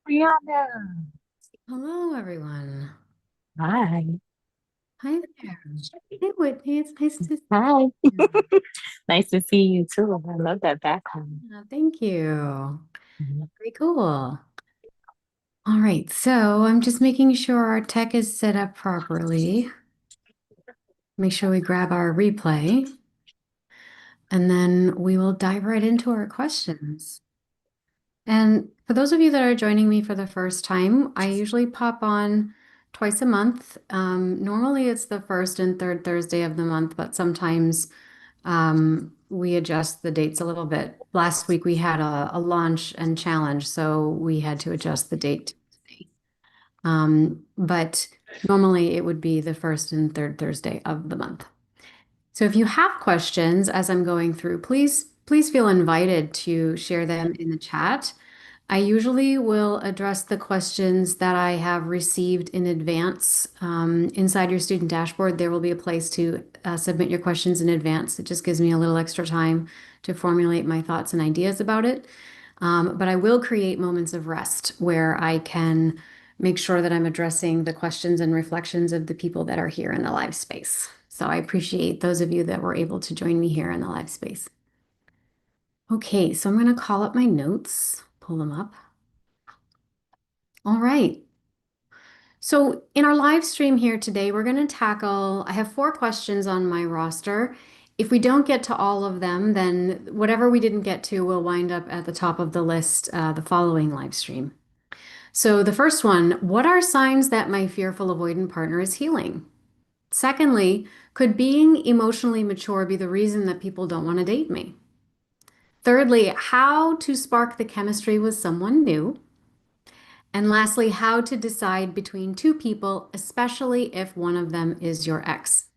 Brianna. Hello, everyone. Hi. Hi there. Hey, Whitney. It's nice to see Hi. you. Nice to see you too. I love that background. Thank you. Mhm. Very cool. All right, so I'm just making sure our tech is set up properly. Make sure we grab our replay, and then we will dive right into our questions. And for those of you that are joining me for the first time, I usually pop on twice a month. Normally it's the first and third Thursday of the month, but sometimes we adjust the dates a little bit. Last week we had a launch and challenge, so we had to adjust the date. But normally it would be the first and third Thursday of the month. So if you have questions as I'm going through, please feel invited to share them in the chat. I usually will address the questions that I have received in advance. Inside your student dashboard, there will be a place to submit your questions in advance. It just gives me a little extra time to formulate my thoughts and ideas about it. But I will create moments of rest where I can make sure that I'm addressing the questions and reflections of the people that are here in the live space. So I appreciate those of you that were able to join me here in the live space. Okay, so I'm going to call up my notes, pull them up. All right. So in our live stream here today, we're going to tackle, I have 4 questions on my roster. If we don't get to all of them, then whatever we didn't get to will wind up at the top of the list the following live stream. So the first one, what are signs that my fearful avoidant partner is healing? Secondly, could being emotionally mature be the reason that people don't want to date me? Thirdly, how to spark the chemistry with someone new? And lastly, how to decide between 2 people, especially if one of them is your ex.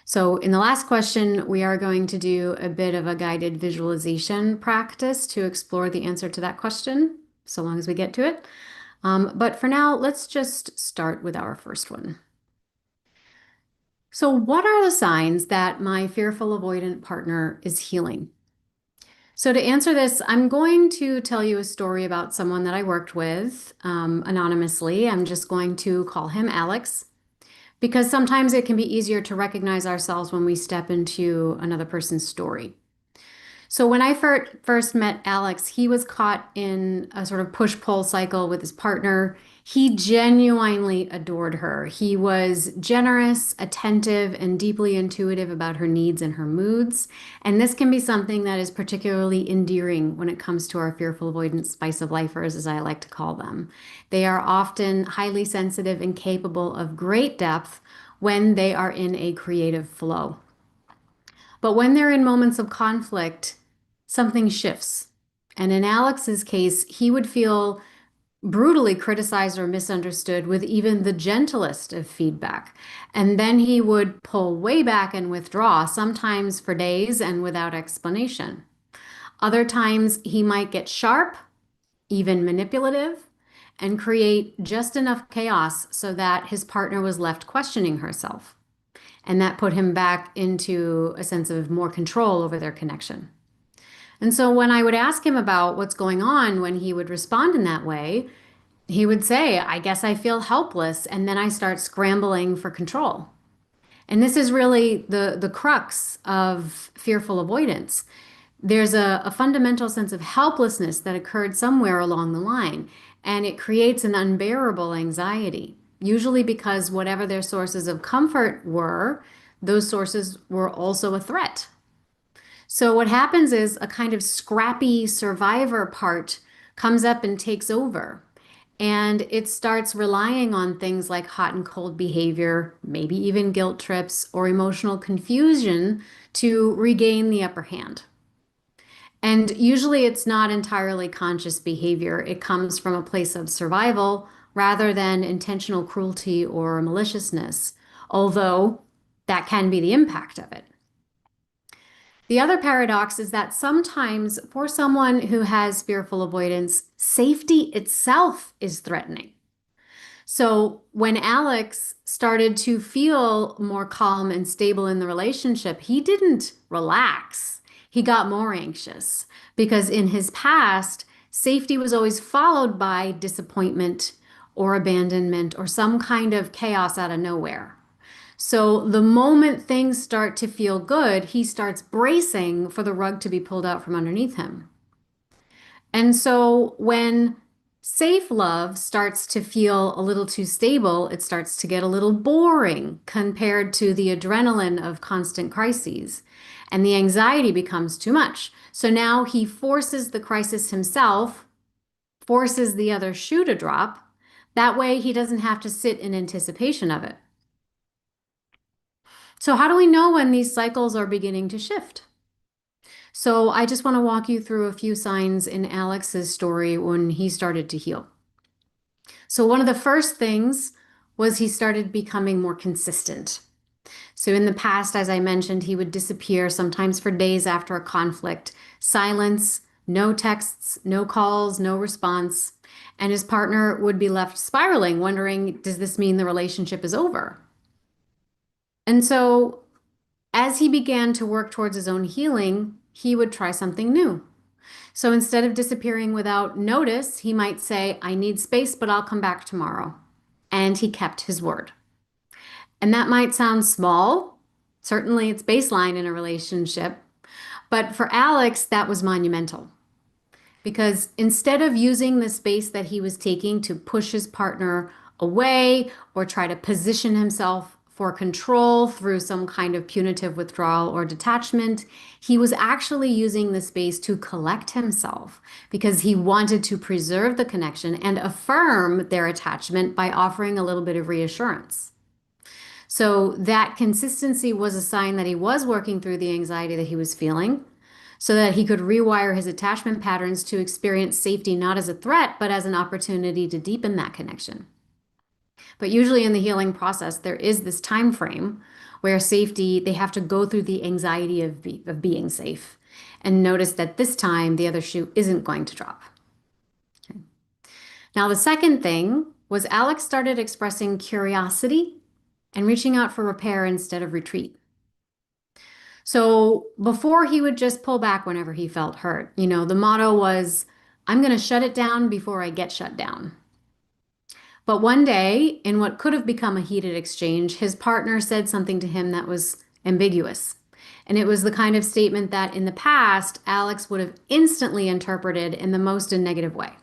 So, in the last question, we are going to do a bit of a guided visualization practice to explore the answer to that question, so long as we get to it. But for now, let's just start with our first one. So, what are the signs that my fearful avoidant partner is healing? So, to answer this, I'm going to tell you a story about someone that I worked with anonymously. I'm just going to call him Alex because sometimes it can be easier to recognize ourselves when we step into another person's story. So when I first met Alex, he was caught in a sort of push-pull cycle with his partner. He genuinely adored her. He was generous, attentive, and deeply intuitive about her needs and her moods. And this can be something that is particularly endearing when it comes to our fearful avoidance spice of lifers, as I like to call them. They are often highly sensitive and capable of great depth when they are in a creative flow. But when they're in moments of conflict, something shifts. And in Alex's case, he would feel brutally criticized or misunderstood with even the gentlest of feedback. And then he would pull way back and withdraw, sometimes for days and without explanation. Other times, he might get sharp, even manipulative, and create just enough chaos so that his partner was left questioning herself. And that put him back into a sense of more control over their connection. And so when I would ask him about what's going on when he would respond in that way, he would say, I guess I feel helpless. And then I start scrambling for control. And this is really the crux of fearful avoidance. There's a fundamental sense of helplessness that occurred somewhere along the line, and it creates an unbearable anxiety, usually because whatever their sources of comfort were, those sources were also a threat. So what happens is a kind of scrappy survivor part comes up and takes over. And it starts relying on things like hot and cold behavior, maybe even guilt trips or emotional confusion to regain the upper hand. And usually it's not entirely conscious behavior. It comes from a place of survival rather than intentional cruelty or maliciousness, although that can be the impact of it. The other paradox is that sometimes for someone who has fearful avoidance, safety itself is threatening. So when Alex started to feel more calm and stable in the relationship, he didn't relax. He got more anxious because in his past, Safety was always followed by disappointment or abandonment or some kind of chaos out of nowhere. So the moment things start to feel good, he starts bracing for the rug to be pulled out from underneath him. And so when safe love starts to feel a little too stable, it starts to get a little boring compared to the adrenaline of constant crises. And the anxiety becomes too much. So now he forces the crisis himself, forces the other shoe to drop. That way he doesn't have to sit in anticipation of it. So, how do we know when these cycles are beginning to shift? So, I just want to walk you through a few signs in Alex's story when he started to heal. So, one of the first things was he started becoming more consistent. So, in the past, as I mentioned, he would disappear sometimes for days after a conflict, silence, no texts, no calls, no response. And his partner would be left spiraling, wondering, does this mean the relationship is over? And so as he began to work towards his own healing, he would try something new. So instead of disappearing without notice, he might say, I need space, but I'll come back tomorrow. And he kept his word. And that might sound small. Certainly, it's baseline in a relationship. But for Alex, that was monumental. Because instead of using the space that he was taking to push his partner away or try to position himself for control through some kind of punitive withdrawal or detachment, he was actually using the space to collect himself because he wanted to preserve the connection and affirm their attachment by offering a little bit of reassurance. So that consistency was a sign that he was working through the anxiety that he was feeling so that he could rewire his attachment patterns to experience safety not as a threat, but as an opportunity to deepen that connection. But usually in the healing process, there is this time frame where safety, they have to go through the anxiety of being safe and notice that this time the other shoe isn't going to drop. Okay. Now, the second thing was Alex started expressing curiosity and reaching out for repair instead of retreat. So before he would just pull back whenever he felt hurt. The motto was, I'm going to shut it down before I get shut down. But one day, in what could have become a heated exchange, his partner said something to him that was ambiguous. And it was the kind of statement that in the past, Alex would have instantly interpreted in the most negative way.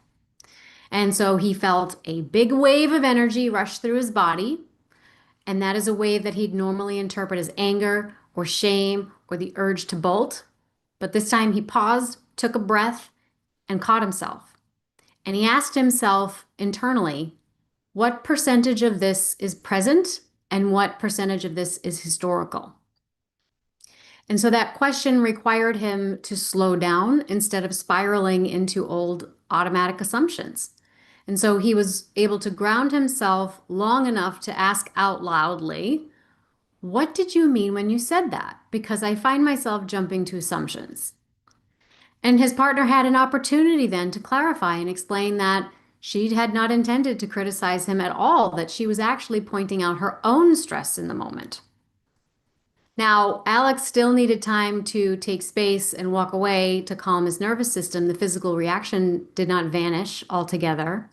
And so he felt a big wave of energy rush through his body. And that is a wave that he'd normally interpret as anger or shame or the urge to bolt. But this time he paused, took a breath, and caught himself. And he asked himself internally, what percentage of this is present and what percentage of this is historical? And so that question required him to slow down instead of spiraling into old automatic assumptions. And so he was able to ground himself long enough to ask out loudly, what did you mean when you said that? Because I find myself jumping to assumptions. And his partner had an opportunity then to clarify and explain that she had not intended to criticize him at all, that she was actually pointing out her own stress in the moment. Now, Alex still needed time to take space and walk away to calm his nervous system. The physical reaction did not vanish altogether.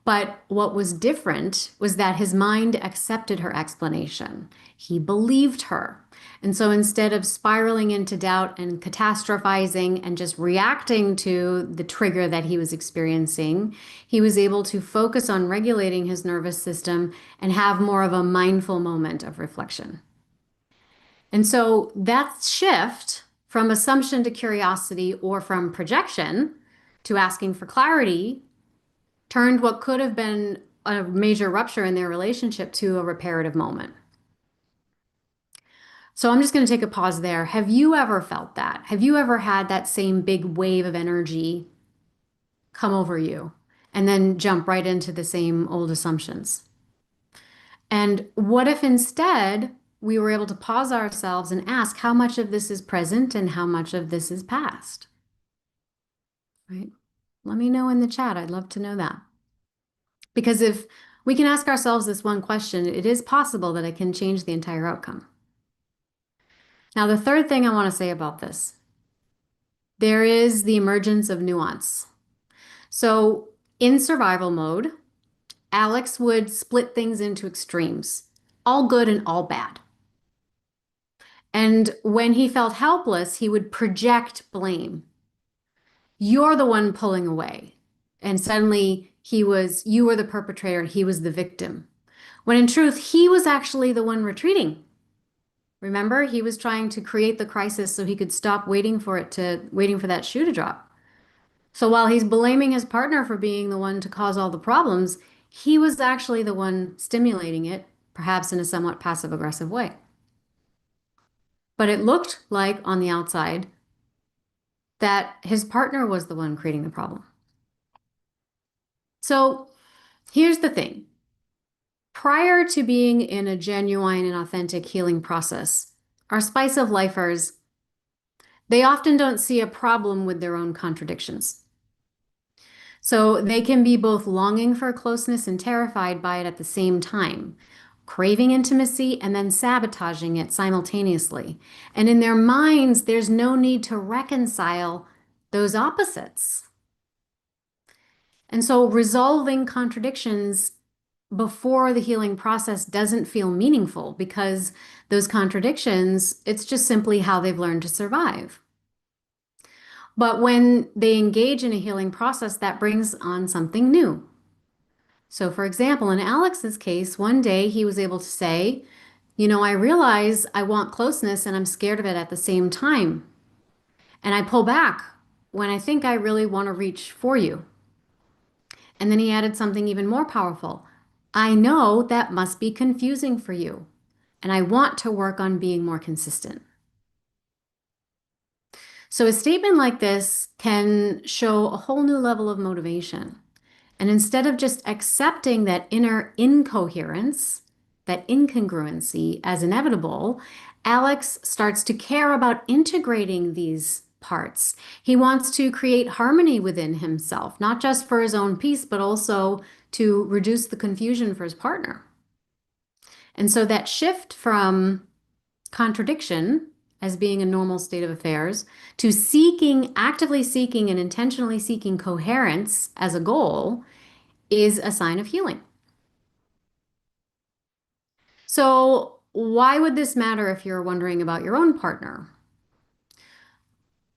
But what was different was that his mind accepted her explanation. He believed her. And so instead of spiraling into doubt and catastrophizing and just reacting to the trigger that he was experiencing, he was able to focus on regulating his nervous system and have more of a mindful moment of reflection. And so that shift from assumption to curiosity or from projection to asking for clarity turned what could have been a major rupture in their relationship to a reparative moment. So I'm just going to take a pause there. Have you ever felt that? Have you ever had that same big wave of energy come over you and then jump right into the same old assumptions? And what if instead we were able to pause ourselves and ask how much of this is present and how much of this is past? Right? Let me know in the chat. I'd love to know that. Because if we can ask ourselves this one question, it is possible that it can change the entire outcome. Now, the third thing I want to say about this, there is the emergence of nuance. So, in survival mode, Alex would split things into extremes, all good and all bad. And when he felt helpless, he would project blame. You're the one pulling away. And suddenly you were the perpetrator, he was the victim. When in truth, he was actually the one retreating. Remember, he was trying to create the crisis so he could stop waiting for that shoe to drop. So while he's blaming his partner for being the one to cause all the problems, he was actually the one stimulating it, perhaps in a somewhat passive aggressive way. But it looked like on the outside that his partner was the one creating the problem. So here's the thing. Prior to being in a genuine and authentic healing process, our spice of lifers, they often don't see a problem with their own contradictions. So they can be both longing for closeness and terrified by it at the same time, craving intimacy and then sabotaging it simultaneously. And in their minds, there's no need to reconcile those opposites. And so resolving contradictions before the healing process doesn't feel meaningful because those contradictions, it's just simply how they've learned to survive. But when they engage in a healing process, that brings on something new. So, for example, in Alex's case, one day he was able to say, I realize I want closeness and I'm scared of it at the same time. And I pull back when I think I really want to reach for you. And then he added something even more powerful. I know that must be confusing for you, and I want to work on being more consistent. So, a statement like this can show a whole new level of motivation. And instead of just accepting that inner incoherence, that incongruency as inevitable, Alex starts to care about integrating these parts. He wants to create harmony within himself, not just for his own peace, but also to reduce the confusion for his partner. And so that shift from contradiction as being a normal state of affairs to actively seeking and intentionally seeking coherence as a goal is a sign of healing. So, why would this matter if you're wondering about your own partner?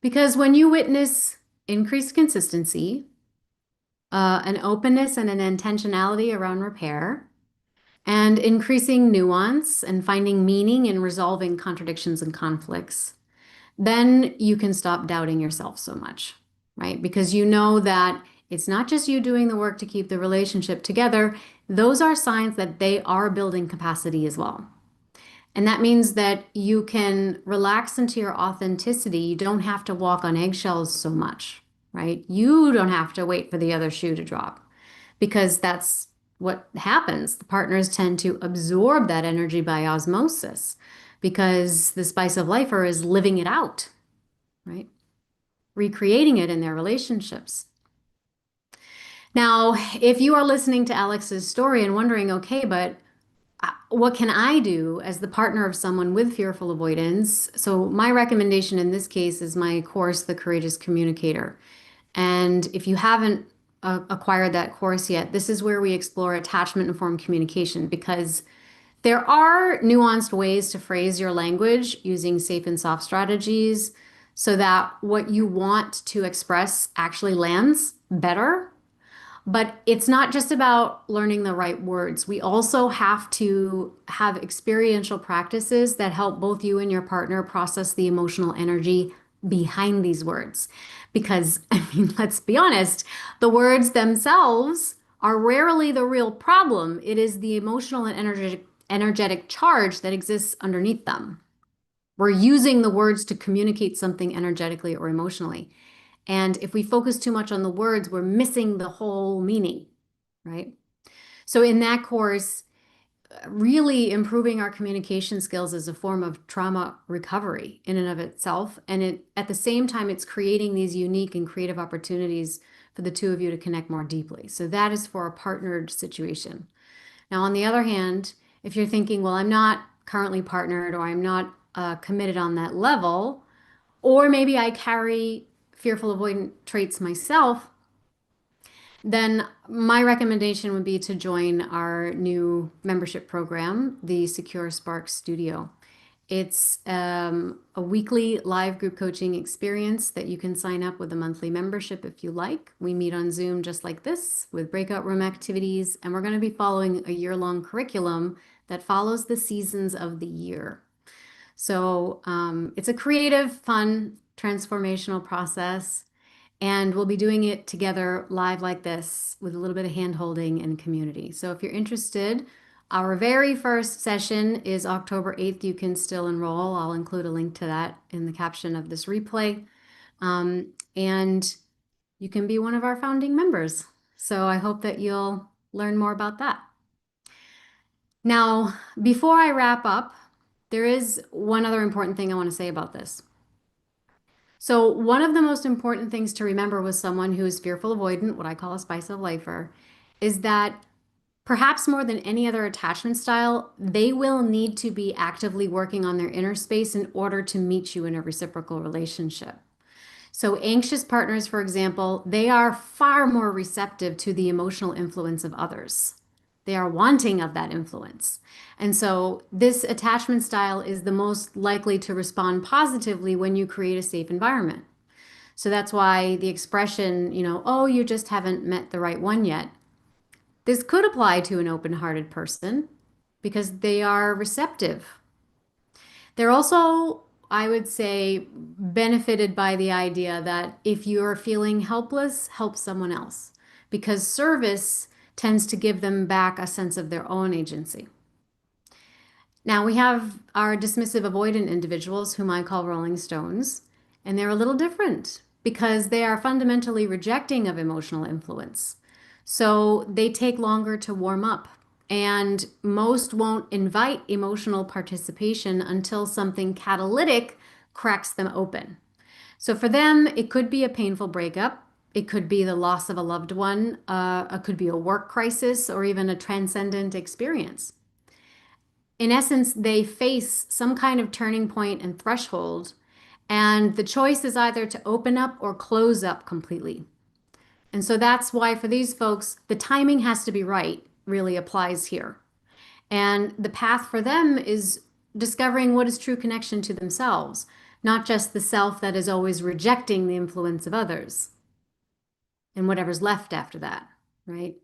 Because when you witness increased consistency, an openness and an intentionality around repair, and increasing nuance and finding meaning in resolving contradictions and conflicts, then you can stop doubting yourself so much, right? Because you know that it's not just you doing the work to keep the relationship together. Those are signs that they are building capacity as well. And that means that you can relax into your authenticity. You don't have to walk on eggshells so much, right? You don't have to wait for the other shoe to drop because that's what happens. The partners tend to absorb that energy by osmosis because the spice of lifer is living it out, right? Recreating it in their relationships. Now, if you are listening to Alex's story and wondering, okay, but what can I do as the partner of someone with fearful avoidance? So, my recommendation in this case is my course, The Courageous Communicator. And if you haven't acquired that course yet, this is where we explore attachment informed communication because there are nuanced ways to phrase your language using safe and soft strategies so that what you want to express actually lands better. But it's not just about learning the right words. We also have to have experiential practices that help both you and your partner process the emotional energy behind these words. Because, let's be honest, the words themselves are rarely the real problem. It is the emotional and energetic charge that exists underneath them. We're using the words to communicate something energetically or emotionally. And if we focus too much on the words, we're missing the whole meaning, right? So in that course, really improving our communication skills is a form of trauma recovery in and of itself. And at the same time, it's creating these unique and creative opportunities for the two of you to connect more deeply. So that is for a partnered situation. Now, on the other hand, if you're thinking, well, I'm not currently partnered or I'm not committed on that level, or maybe I carry fearful avoidant traits myself, then my recommendation would be to join our new membership program, the Secure Spark Studio. It's a weekly live group coaching experience that you can sign up with a monthly membership if you like. We meet on Zoom just like this with breakout room activities, and we're going to be following a year-long curriculum that follows the seasons of the year. So it's a creative, fun, transformational process. And we'll be doing it together live like this with a little bit of hand holding and community. So if you're interested, our very first session is October 8th. You can still enroll. I'll include a link to that in the caption of this replay. And you can be one of our founding members. So I hope that you'll learn more about that. Now, before I wrap up, there is one other important thing I want to say about this. So, one of the most important things to remember with someone who is fearful avoidant, what I call a spice of lifer, is that perhaps more than any other attachment style, they will need to be actively working on their inner space in order to meet you in a reciprocal relationship. So, anxious partners, for example, they are far more receptive to the emotional influence of others. They are wanting of that influence. And so, this attachment style is the most likely to respond positively when you create a safe environment. So, that's why the expression, oh, you just haven't met the right one yet. This could apply to an open hearted person because they are receptive. They're also, I would say, benefited by the idea that if you're feeling helpless, help someone else, because service tends to give them back a sense of their own agency. Now, we have our dismissive avoidant individuals, whom I call Rolling Stones, and they're a little different because they are fundamentally rejecting of emotional influence. So they take longer to warm up, and most won't invite emotional participation until something catalytic cracks them open. So for them, it could be a painful breakup. It could be the loss of a loved one. It could be a work crisis or even a transcendent experience. In essence, they face some kind of turning point and threshold, and the choice is either to open up or close up completely. And so that's why for these folks, the timing has to be right, really applies here. And the path for them is discovering what is true connection to themselves, not just the self that is always rejecting the influence of others and whatever's left after that, right?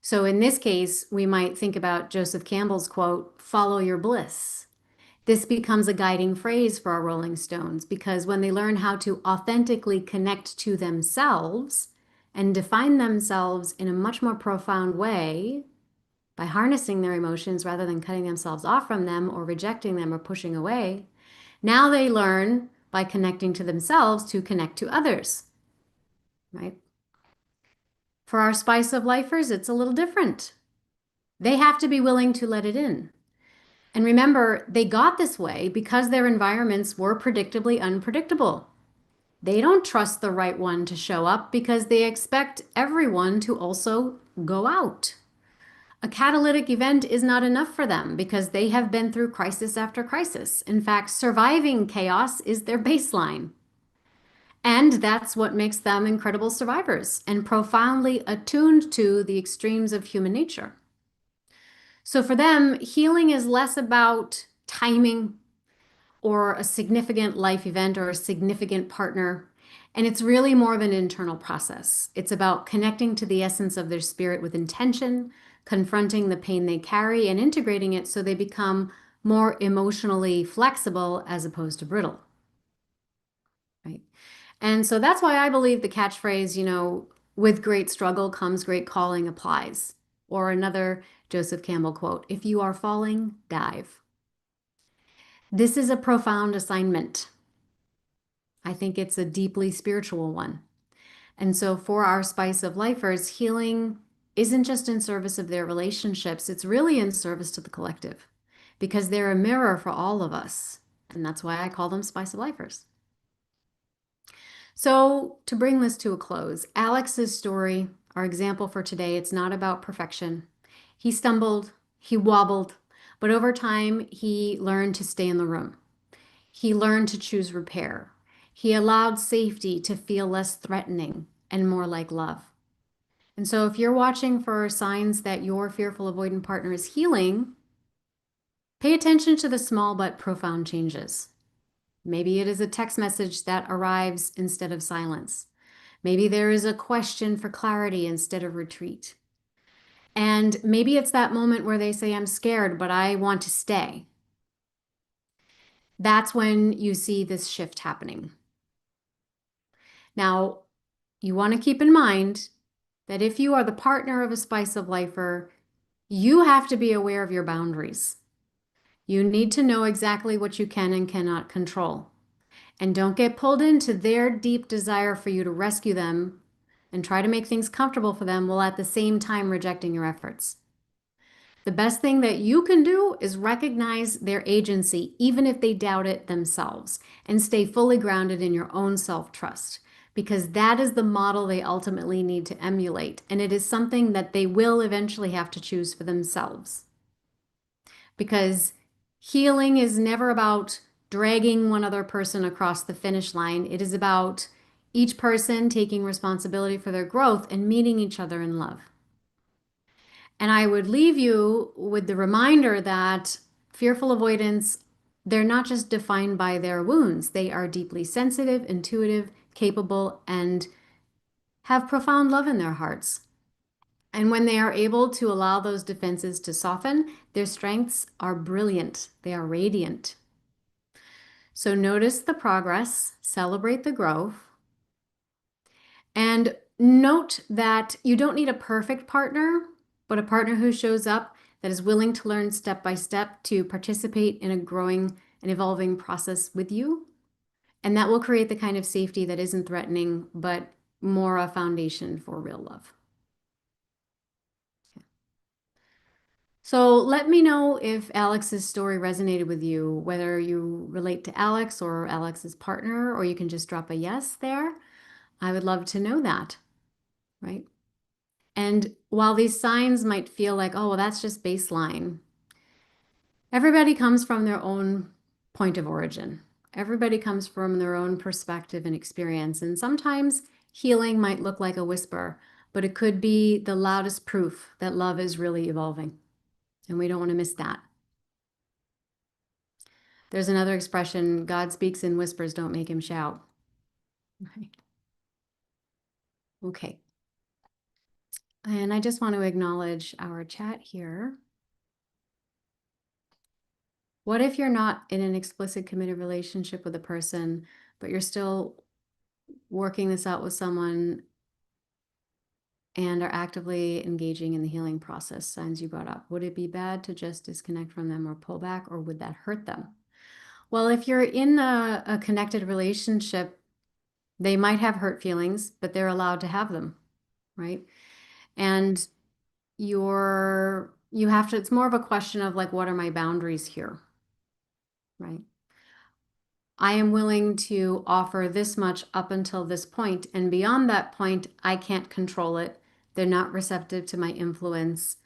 So in this case, we might think about Joseph Campbell's quote, follow your bliss. This becomes a guiding phrase for our Rolling Stones because when they learn how to authentically connect to themselves and define themselves in a much more profound way by harnessing their emotions rather than cutting themselves off from them or rejecting them or pushing away, now they learn by connecting to themselves to connect to others, right? For our spice of lifers, it's a little different. They have to be willing to let it in. And remember, they got this way because their environments were predictably unpredictable. They don't trust the right one to show up because they expect everyone to also go out. A catalytic event is not enough for them because they have been through crisis after crisis. In fact, surviving chaos is their baseline. And that's what makes them incredible survivors and profoundly attuned to the extremes of human nature. So for them, healing is less about timing or a significant life event or a significant partner. And it's really more of an internal process. It's about connecting to the essence of their spirit with intention, confronting the pain they carry, and integrating it so they become more emotionally flexible as opposed to brittle. Right. And so that's why I believe the catchphrase, with great struggle comes great calling applies. Or another Joseph Campbell quote, if you are falling, dive. This is a profound assignment. I think it's a deeply spiritual one. And so for our spice of lifers, healing isn't just in service of their relationships, it's really in service to the collective because they're a mirror for all of us. And that's why I call them spice of lifers. So to bring this to a close, Alex's story, our example for today, it's not about perfection. He stumbled, he wobbled, but over time he learned to stay in the room. He learned to choose repair. He allowed safety to feel less threatening and more like love. And so if you're watching for signs that your fearful avoidant partner is healing, pay attention to the small but profound changes. Maybe it is a text message that arrives instead of silence. Maybe there is a question for clarity instead of retreat. And maybe it's that moment where they say, I'm scared, but I want to stay. That's when you see this shift happening. Now, you want to keep in mind that if you are the partner of a spice of lifer, you have to be aware of your boundaries. You need to know exactly what you can and cannot control. And don't get pulled into their deep desire for you to rescue them and try to make things comfortable for them while at the same time rejecting your efforts. The best thing that you can do is recognize their agency, even if they doubt it themselves, and stay fully grounded in your own self-trust, because that is the model they ultimately need to emulate. And it is something that they will eventually have to choose for themselves. Because healing is never about dragging one other person across the finish line. It is about each person taking responsibility for their growth and meeting each other in love. And I would leave you with the reminder that fearful avoidance, they're not just defined by their wounds. They are deeply sensitive, intuitive, capable, and have profound love in their hearts. And when they are able to allow those defenses to soften, their strengths are brilliant. They are radiant. So notice the progress, celebrate the growth, and note that you don't need a perfect partner, but a partner who shows up that is willing to learn step by step to participate in a growing and evolving process with you. And that will create the kind of safety that isn't threatening, but more a foundation for real love. So let me know if Alex's story resonated with you, whether you relate to Alex or Alex's partner, or you can just drop a yes there. I would love to know that, right? And while these signs might feel like, oh, well, that's just baseline, everybody comes from their own point of origin. Everybody comes from their own perspective and experience. And sometimes healing might look like a whisper, but it could be the loudest proof that love is really evolving. And we don't want to miss that. There's another expression, God speaks in whispers, don't make him shout. Right. Okay. And I just want to acknowledge our chat here. What if you're not in an explicit committed relationship with a person, but you're still working this out with someone and are actively engaging in the healing process, signs you brought up? Would it be bad to just disconnect from them or pull back, or would that hurt them? Well, if you're in a connected relationship, they might have hurt feelings, but they're allowed to have them, right? And you have to, it's more of a question of like, what are my boundaries here, right? I am willing to offer this much up until this point, and beyond that point, I can't control it. They're not receptive to my influence.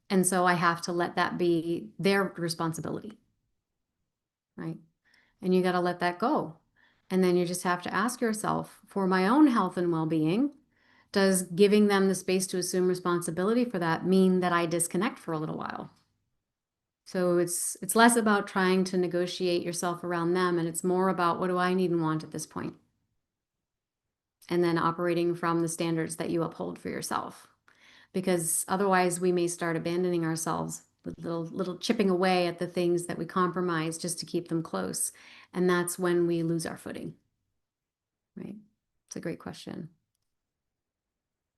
And so I have to let that be their responsibility, right? And you got to let that go. And then you just have to ask yourself, for my own health and well-being, does giving them the space to assume responsibility for that mean that I disconnect for a little while? So it's less about trying to negotiate yourself around them, and it's more about what do I need and want at this point? And then operating from the standards that you uphold for yourself. Because otherwise we may start abandoning ourselves with little chipping away at the things that we compromise just to keep them close. And that's when we lose our footing. Right? It's a great question.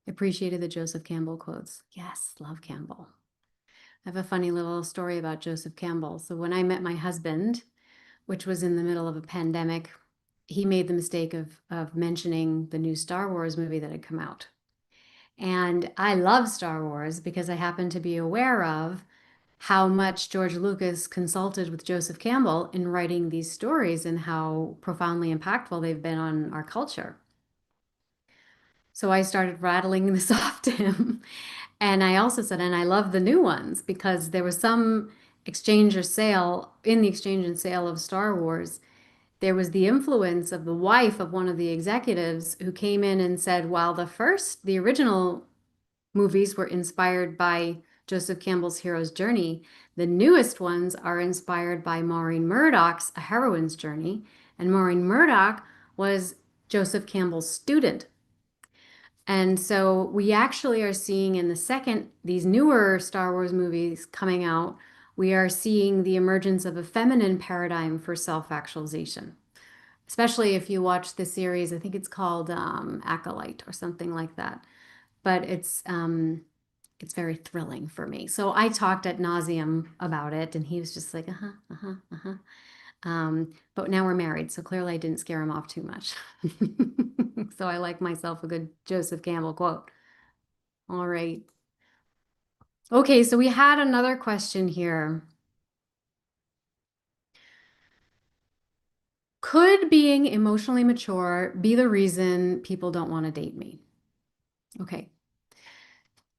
Appreciated the Joseph Campbell quotes. Yes, love Campbell. I have a funny little story about Joseph Campbell. So when I met my husband, which was in the middle of a pandemic, he made the mistake of mentioning the new Star Wars movie that had come out. And I love Star Wars because I happen to be aware of how much George Lucas consulted with Joseph Campbell in writing these stories and how profoundly impactful they've been on our culture. So I started rattling this off to him. And I also said, and I love the new ones because there was some exchange or sale, in the exchange and sale of Star Wars, there was the influence of the wife of one of the executives who came in and said, while the original movies were inspired by Joseph Campbell's hero's journey. The newest ones are inspired by Maureen Murdoch's A Heroine's Journey. And Maureen Murdoch was Joseph Campbell's student. And so we actually are seeing in the second, these newer Star Wars movies coming out, we are seeing the emergence of a feminine paradigm for self-actualization. Especially if you watch the series, I think it's called Acolyte or something like that. But it's very thrilling for me. So I talked at nauseum about it, and he was just like, uh-huh, uh-huh, uh-huh. But now we're married, so clearly I didn't scare him off too much. So I like myself a good Joseph Campbell quote. All right. Okay, so we had another question here. Could being emotionally mature be the reason people don't want to date me? Okay.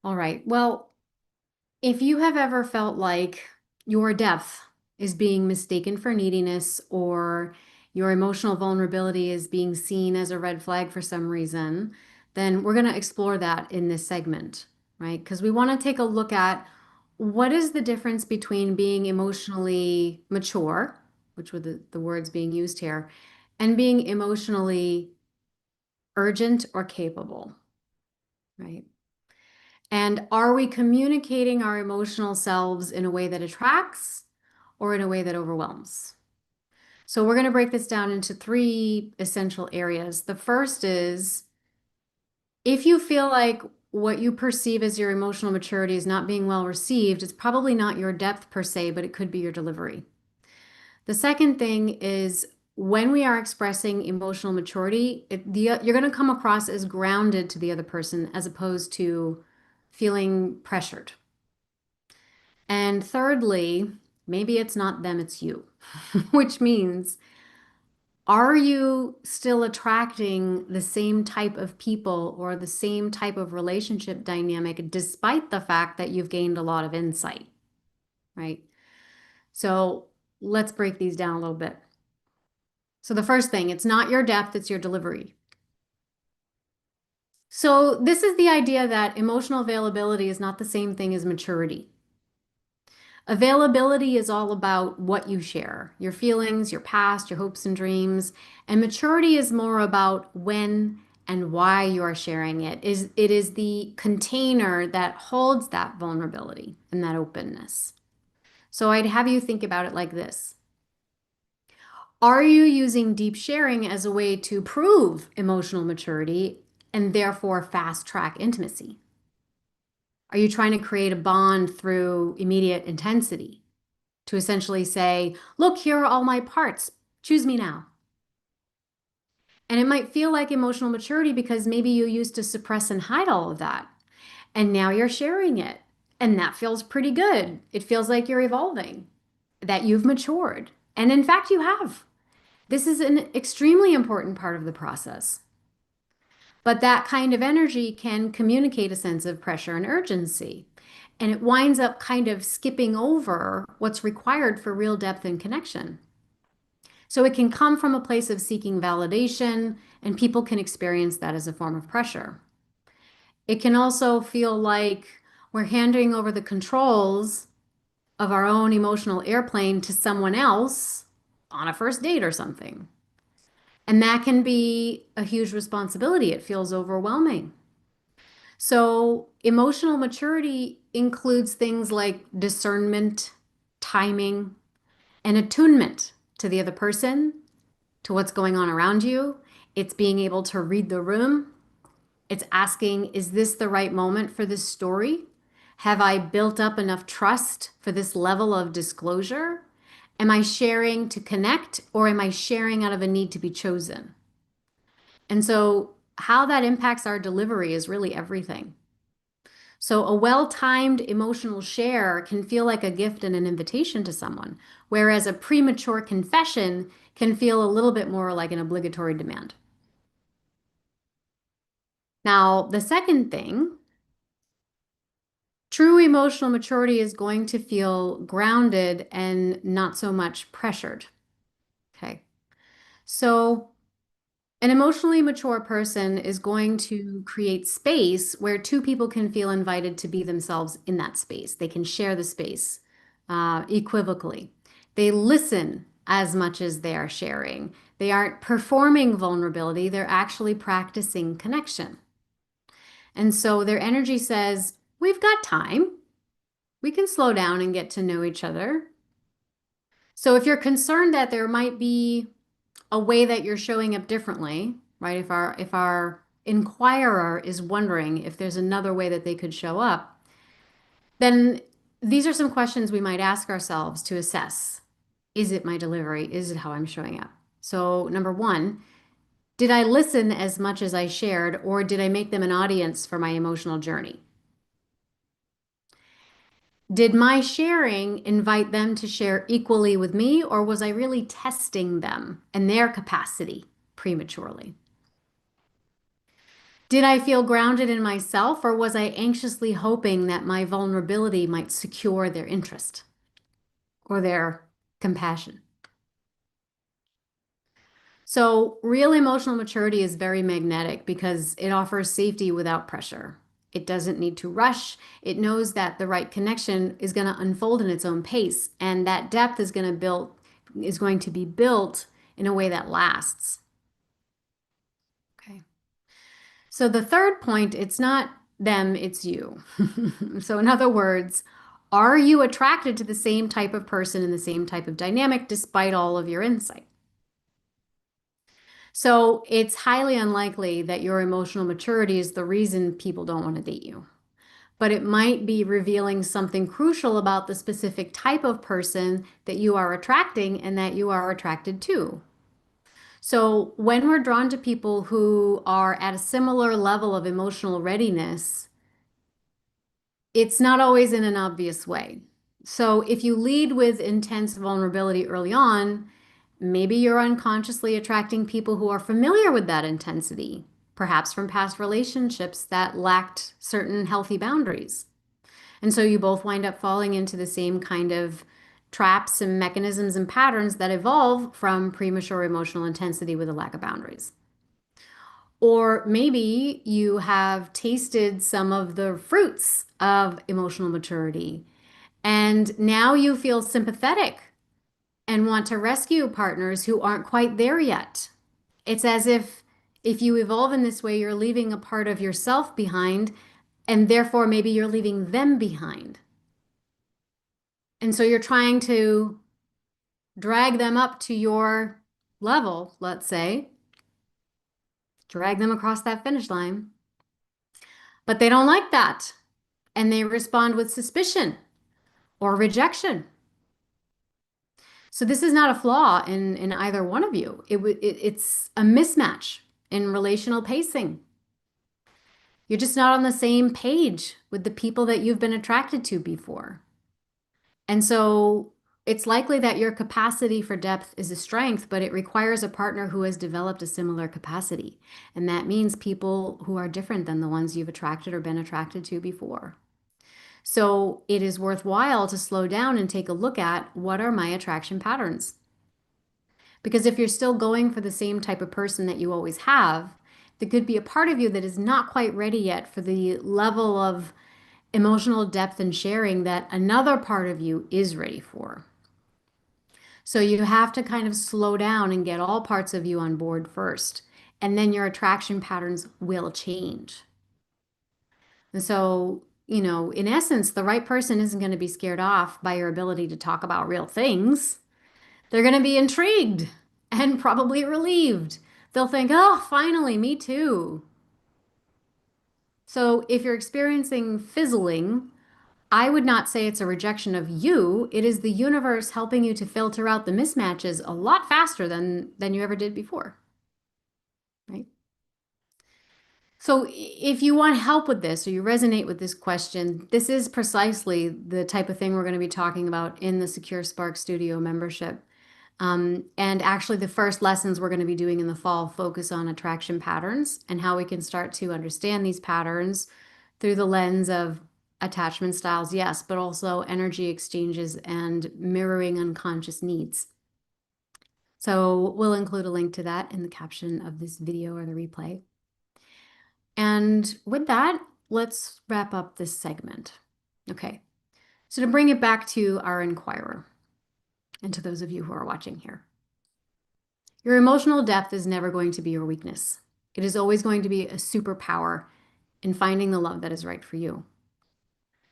All right. Well, if you have ever felt like your depth is being mistaken for neediness or your emotional vulnerability is being seen as a red flag for some reason, then we're going to explore that in this segment, right? Because we want to take a look at what is the difference between being emotionally mature, which were the words being used here, and being emotionally urgent or capable, right? And are we communicating our emotional selves in a way that attracts or in a way that overwhelms? So we're going to break this down into three essential areas. The first is if you feel like what you perceive as your emotional maturity is not being well received, it's probably not your depth per se, but it could be your delivery. The second thing is when we are expressing emotional maturity, you're going to come across as grounded to the other person as opposed to feeling pressured. And thirdly, maybe it's not them, it's you, which means, are you still attracting the same type of people or the same type of relationship dynamic despite the fact that you've gained a lot of insight, right? So let's break these down a little bit. So the first thing, it's not your depth, it's your delivery. So this is the idea that emotional availability is not the same thing as maturity. Availability is all about what you share, your feelings, your past, your hopes and dreams. And maturity is more about when and why you are sharing it. It is the container that holds that vulnerability and that openness. So I'd have you think about it like this. Are you using deep sharing as a way to prove emotional maturity and therefore fast track intimacy? Are you trying to create a bond through immediate intensity? To essentially say, look, here are all my parts. Choose me now. And it might feel like emotional maturity because maybe you used to suppress and hide all of that. And now you're sharing it. And that feels pretty good. It feels like you're evolving, that you've matured. And in fact, you have. This is an extremely important part of the process. But that kind of energy can communicate a sense of pressure and urgency. And it winds up kind of skipping over what's required for real depth and connection. So it can come from a place of seeking validation, and people can experience that as a form of pressure. It can also feel like we're handing over the controls of our own emotional airplane to someone else on a first date or something. And that can be a huge responsibility. It feels overwhelming. So, emotional maturity includes things like discernment, timing, and attunement to the other person, to what's going on around you. It's being able to read the room. It's asking, is this the right moment for this story? Have I built up enough trust for this level of disclosure? Am I sharing to connect or am I sharing out of a need to be chosen? And so, how that impacts our delivery is really everything. So, a well timed emotional share can feel like a gift and an invitation to someone, whereas a premature confession can feel a little bit more like an obligatory demand. Now, the second thing, true emotional maturity is going to feel grounded and not so much pressured. Okay. So, An emotionally mature person is going to create space where two people can feel invited to be themselves in that space. They can share the space equivocally. They listen as much as they are sharing. They aren't performing vulnerability, they're actually practicing connection. And so their energy says, we've got time. We can slow down and get to know each other. So if you're concerned that there might be a way that you're showing up differently, right? If our inquirer is wondering if there's another way that they could show up, then these are some questions we might ask ourselves to assess. Is it my delivery? Is it how I'm showing up? So, number one, did I listen as much as I shared, or did I make them an audience for my emotional journey? Did my sharing invite them to share equally with me, or was I really testing them and their capacity prematurely? Did I feel grounded in myself, or was I anxiously hoping that my vulnerability might secure their interest or their compassion? So, real emotional maturity is very magnetic because it offers safety without pressure. It doesn't need to rush. It knows that the right connection is going to unfold in its own pace, and that depth is going to be built in a way that lasts. Okay. So the third point, it's not them, it's you. So in other words, are you attracted to the same type of person and the same type of dynamic despite all of your insight? So it's highly unlikely that your emotional maturity is the reason people don't want to date you. But it might be revealing something crucial about the specific type of person that you are attracting and that you are attracted to. So when we're drawn to people who are at a similar level of emotional readiness, it's not always in an obvious way. So if you lead with intense vulnerability early on, maybe you're unconsciously attracting people who are familiar with that intensity, perhaps from past relationships that lacked certain healthy boundaries. And so you both wind up falling into the same kind of traps and mechanisms and patterns that evolve from premature emotional intensity with a lack of boundaries. Or maybe you have tasted some of the fruits of emotional maturity, and now you feel sympathetic and want to rescue partners who aren't quite there yet. It's as if you evolve in this way, you're leaving a part of yourself behind, and therefore maybe you're leaving them behind. And so you're trying to drag them up to your level, let's say, drag them across that finish line. But they don't like that. And they respond with suspicion or rejection. So this is not a flaw in either one of you. It's a mismatch in relational pacing. You're just not on the same page with the people that you've been attracted to before. And so it's likely that your capacity for depth is a strength, but it requires a partner who has developed a similar capacity. And that means people who are different than the ones you've attracted or been attracted to before. So it is worthwhile to slow down and take a look at what are my attraction patterns. Because if you're still going for the same type of person that you always have, there could be a part of you that is not quite ready yet for the level of emotional depth and sharing that another part of you is ready for. So you have to kind of slow down and get all parts of you on board first, and then your attraction patterns will change. And so, in essence, the right person isn't going to be scared off by your ability to talk about real things. They're going to be intrigued and probably relieved. They'll think, oh, finally, me too. So if you're experiencing fizzling, I would not say it's a rejection of you. It is the universe helping you to filter out the mismatches a lot faster than you ever did before, right? So if you want help with this or you resonate with this question, this is precisely the type of thing we're going to be talking about in the Secure Spark Studio membership. And actually, the first lessons we're going to be doing in the fall focus on attraction patterns and how we can start to understand these patterns through the lens of attachment styles, yes, but also energy exchanges and mirroring unconscious needs. So we'll include a link to that in the caption of this video or the replay. And with that, let's wrap up this segment. Okay, so to bring it back to our inquirer and to those of you who are watching here, your emotional depth is never going to be your weakness. It is always going to be a superpower in finding the love that is right for you.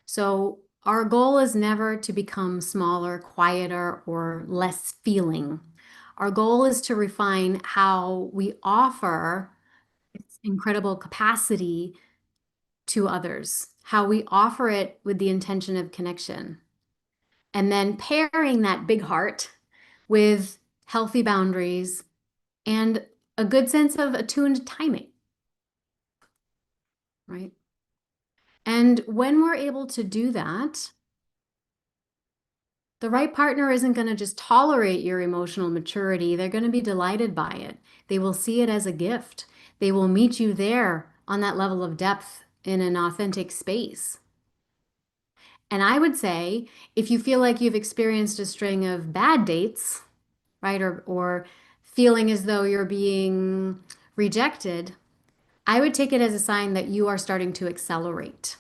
So our goal is never to become smaller, quieter, or less feeling. Our goal is to refine how we offer its incredible capacity to others, how we offer it with the intention of connection, and then pairing that big heart with healthy boundaries and a good sense of attuned timing, right? And when we're able to do that, the right partner isn't going to just tolerate your emotional maturity. They're going to be delighted by it. They will see it as a gift. They will meet you there on that level of depth in an authentic space. And I would say if you feel like you've experienced a string of bad dates, right, or feeling as though you're being rejected, I would take it as a sign that you are starting to accelerate.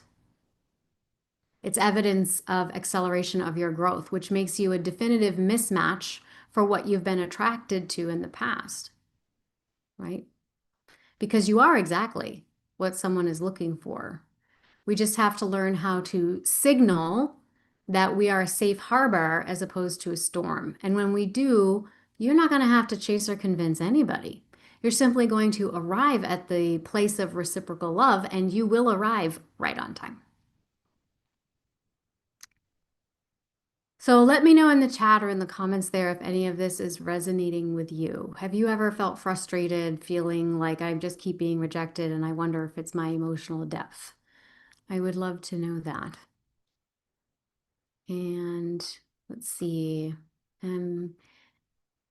It's evidence of acceleration of your growth, which makes you a definitive mismatch for what you've been attracted to in the past, right? Because you are exactly what someone is looking for. We just have to learn how to signal that we are a safe harbor as opposed to a storm. And when we do, you're not going to have to chase or convince anybody. You're simply going to arrive at the place of reciprocal love, and you will arrive right on time. So let me know in the chat or in the comments there if any of this is resonating with you. Have you ever felt frustrated, feeling like I just keep being rejected and I wonder if it's my emotional depth? I would love to know that. And let's see. Um,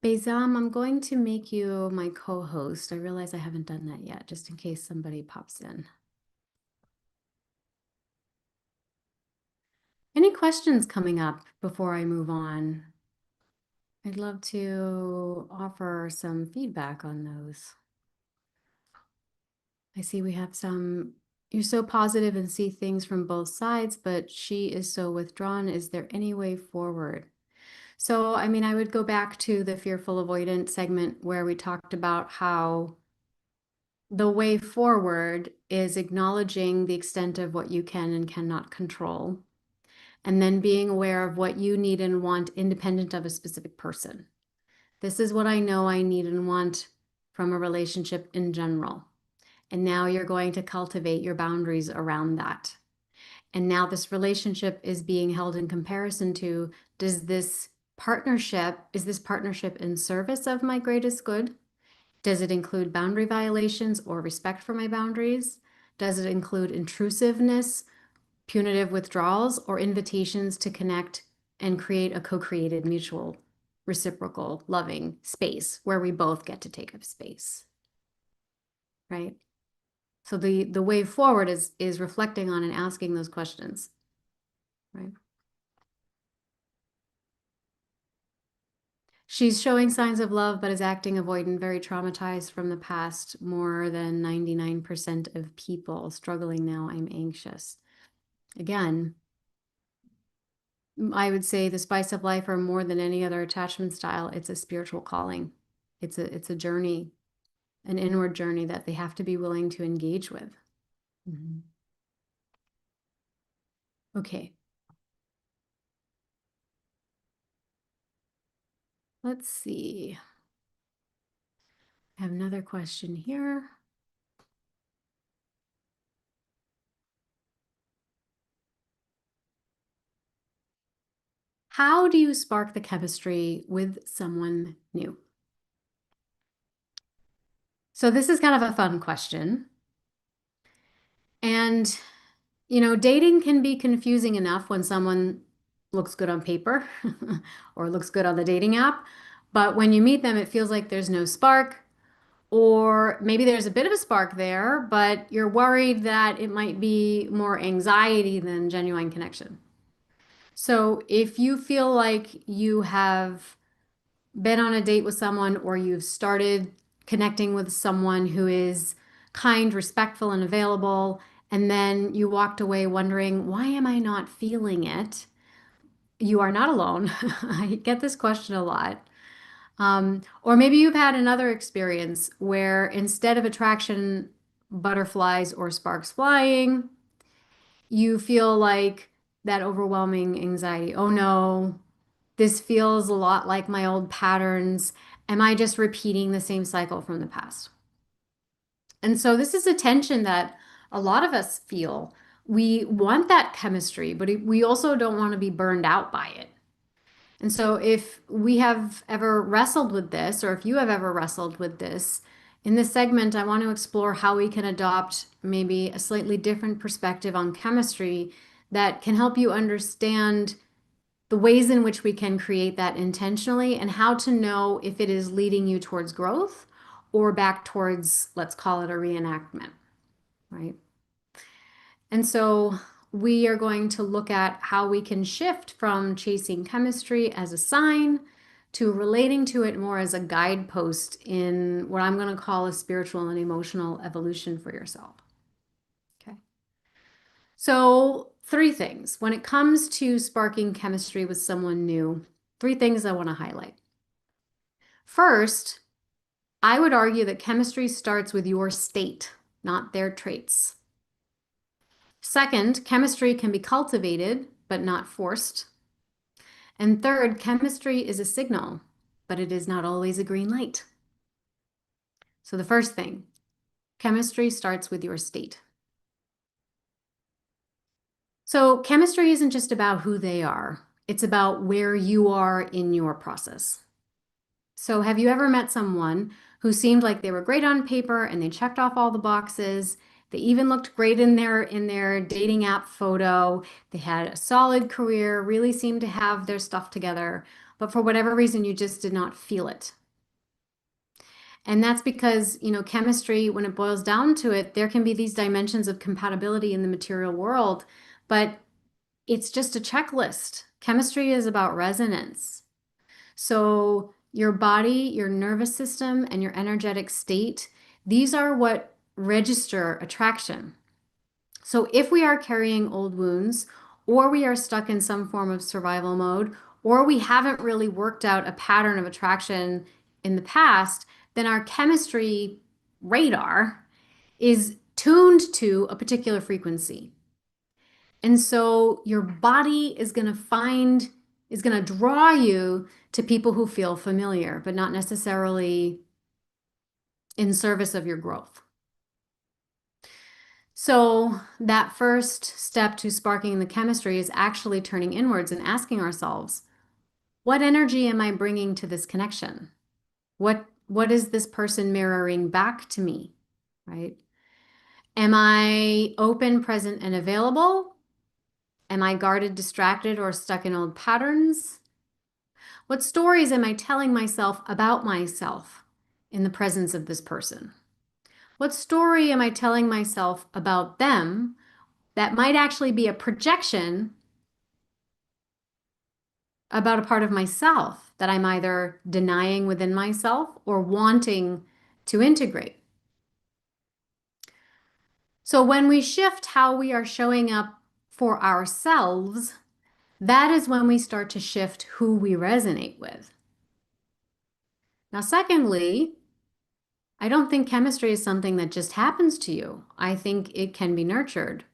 Bezam, I'm going to make you my co-host. I realize I haven't done that yet, just in case somebody pops in. Any questions coming up before I move on? I'd love to offer some feedback on those. I see we have some, you're so positive and see things from both sides, but she is so withdrawn. Is there any way forward? So, I mean, I would go back to the fearful avoidant segment where we talked about how the way forward is acknowledging the extent of what you can and cannot control, and then being aware of what you need and want independent of a specific person. This is what I know I need and want from a relationship in general. And now you're going to cultivate your boundaries around that. And now this relationship is being held in comparison to, is this partnership in service of my greatest good? Does it include boundary violations or respect for my boundaries? Does it include intrusiveness, punitive withdrawals, or invitations to connect and create a co-created mutual reciprocal loving space where we both get to take up space, right? So the way forward is reflecting on and asking those questions, right? She's showing signs of love, but is acting avoidant, very traumatized from the past. More than 99% of people struggling now. I'm anxious. Again, I would say the spice of life, or more than any other attachment style, it's a spiritual calling. It's a journey, an inward journey that they have to be willing to engage with. Mhm. Okay, let's see. I have another question here. How do you spark the chemistry with someone new? So this is kind of a fun question. And, dating can be confusing enough when someone looks good on paper or looks good on the dating app. But when you meet them, it feels like there's no spark, or maybe there's a bit of a spark there, but you're worried that it might be more anxiety than genuine connection. So if you feel like you have been on a date with someone or you've started connecting with someone who is kind, respectful, and available, and then you walked away wondering, why am I not feeling it? You are not alone. I get this question a lot. Or maybe you've had another experience where instead of attraction, butterflies or sparks flying, you feel like that overwhelming anxiety. Oh no, this feels a lot like my old patterns. Am I just repeating the same cycle from the past? And so this is a tension that a lot of us feel. We want that chemistry, but we also don't want to be burned out by it. And so, if we have ever wrestled with this, or if you have ever wrestled with this, in this segment, I want to explore how we can adopt maybe a slightly different perspective on chemistry that can help you understand the ways in which we can create that intentionally and how to know if it is leading you towards growth or back towards, let's call it a reenactment, right? And so we are going to look at how we can shift from chasing chemistry as a sign to relating to it more as a guidepost in what I'm going to call a spiritual and emotional evolution for yourself. Okay. So, three things. When it comes to sparking chemistry with someone new, three things I want to highlight. First, I would argue that chemistry starts with your state, not their traits. Second, chemistry can be cultivated, but not forced. And third, chemistry is a signal, but it is not always a green light. So the first thing, chemistry starts with your state. So chemistry isn't just about who they are, it's about where you are in your process. So have you ever met someone who seemed like they were great on paper and they checked off all the boxes? They even looked great in their dating app photo. They had a solid career, really seemed to have their stuff together, but for whatever reason you just did not feel it. And that's because, chemistry, when it boils down to it, there can be these dimensions of compatibility in the material world, but it's just a checklist. Chemistry is about resonance. So, your body, your nervous system, and your energetic state, these are what register attraction. So, if we are carrying old wounds, or we are stuck in some form of survival mode, or we haven't really worked out a pattern of attraction in the past, then our chemistry radar is tuned to a particular frequency. And so your body is going to draw you to people who feel familiar, but not necessarily in service of your growth. So that first step to sparking the chemistry is actually turning inwards and asking ourselves, what energy am I bringing to this connection? What is this person mirroring back to me, right? Am I open, present, and available? Am I guarded, distracted, or stuck in old patterns? What stories am I telling myself about myself in the presence of this person? What story am I telling myself about them that might actually be a projection about a part of myself that I'm either denying within myself or wanting to integrate? So when we shift how we are showing up for ourselves, that is when we start to shift who we resonate with. Now, secondly, I don't think chemistry is something that just happens to you. I think it can be nurtured.